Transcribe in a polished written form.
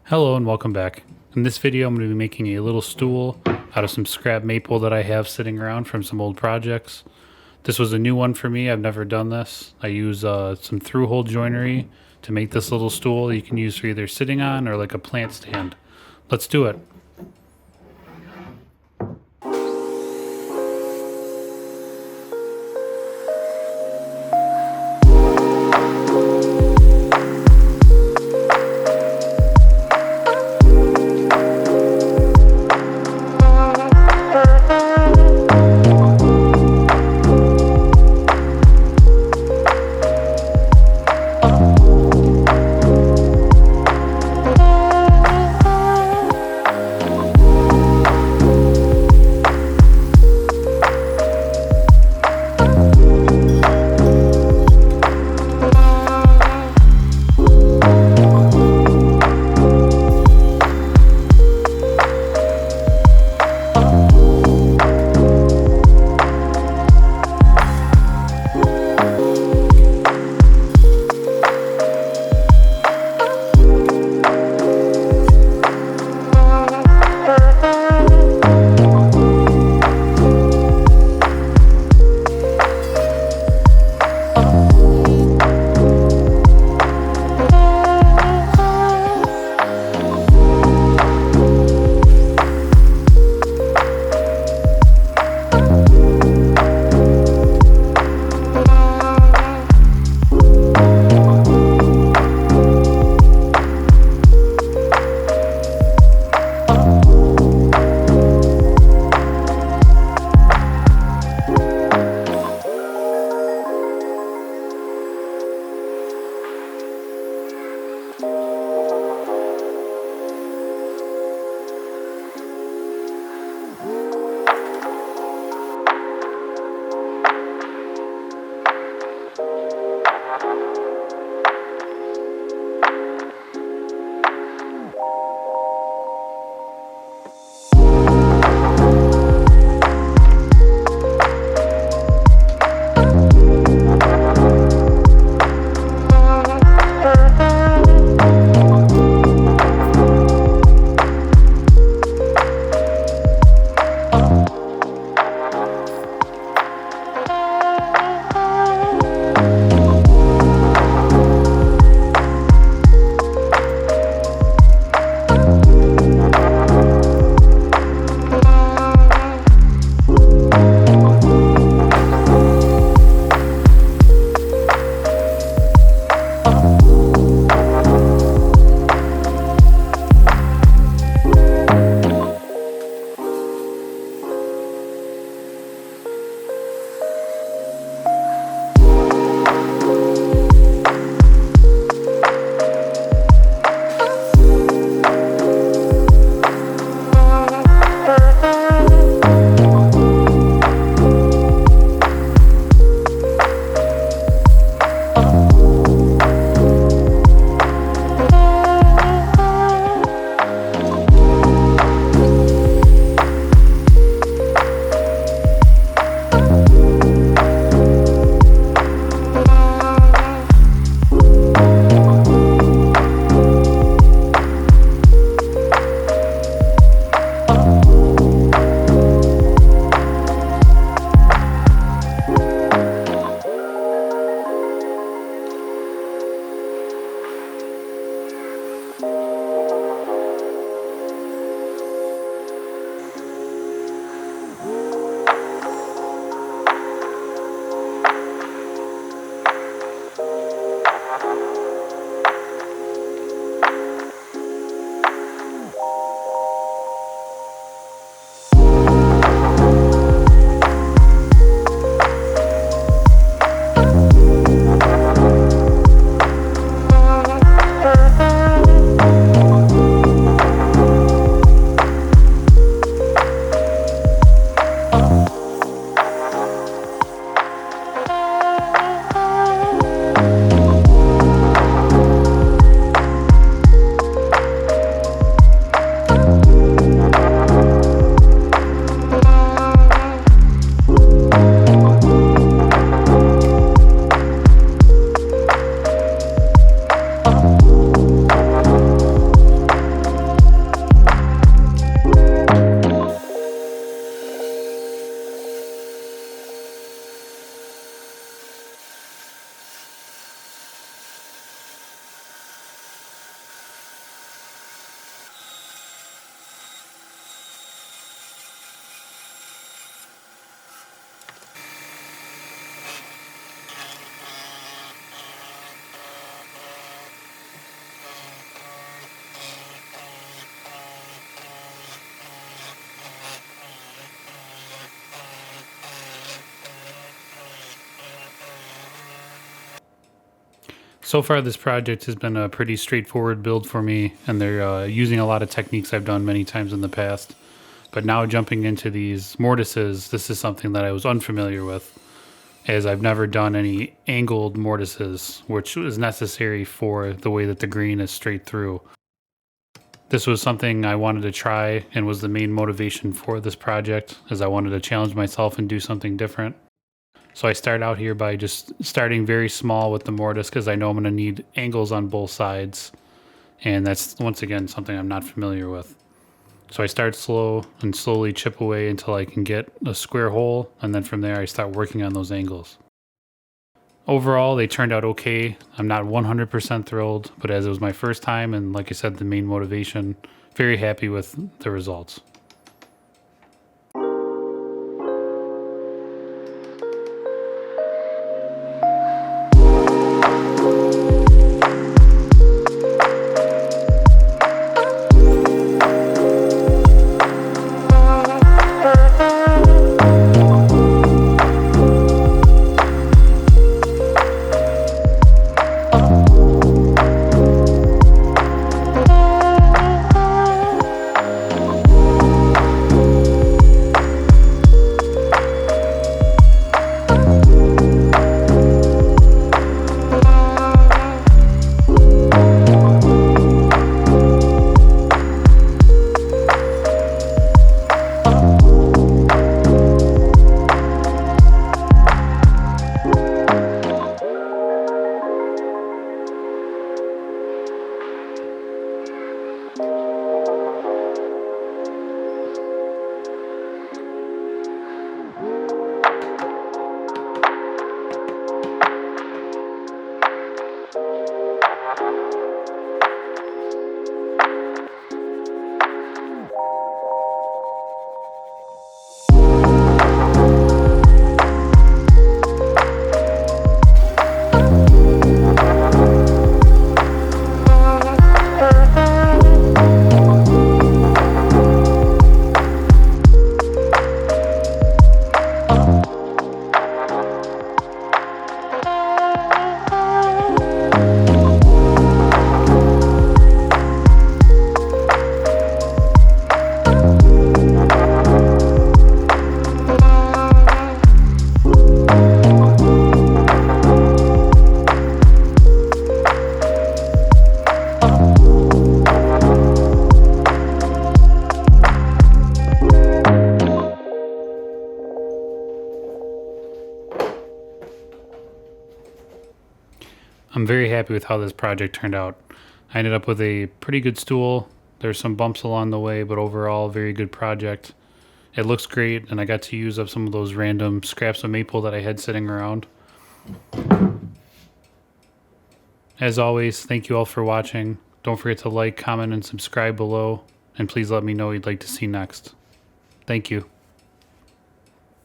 Hello and welcome back. In this video I'm going to be making a little stool out of some scrap maple that I have sitting around from some old projects. This was a new one for me. I've never done this. I use some through-hole joinery to make this little stool you can use for either sitting on or like a plant stand. Let's do it. So far, this project has been a pretty straightforward build for me, and they're using a lot of techniques I've done many times in the past. But now jumping into these mortises, this is something that I was unfamiliar with, as I've never done any angled mortises, which is necessary for the way that the green is straight through. This was something I wanted to try and was the main motivation for this project, as I wanted to challenge myself and do something different. So I start out here by just starting very small with the mortise because I know I'm going to need angles on both sides. And that's, once again, something I'm not familiar with. So I start slow and slowly chip away until I can get a square hole. And then from there, I start working on those angles. Overall, they turned out okay. I'm not 100% thrilled, but as it was my first time, and like I said, the main motivation, very happy with the results. I'm very happy with how this project turned out. I ended up with a pretty good stool. There's some bumps along the way, but overall, very good project. It looks great, and I got to use up some of those random scraps of maple that I had sitting around. As always, thank you all for watching. Don't forget to like, comment, and subscribe below, and please let me know what you'd like to see next. Thank you.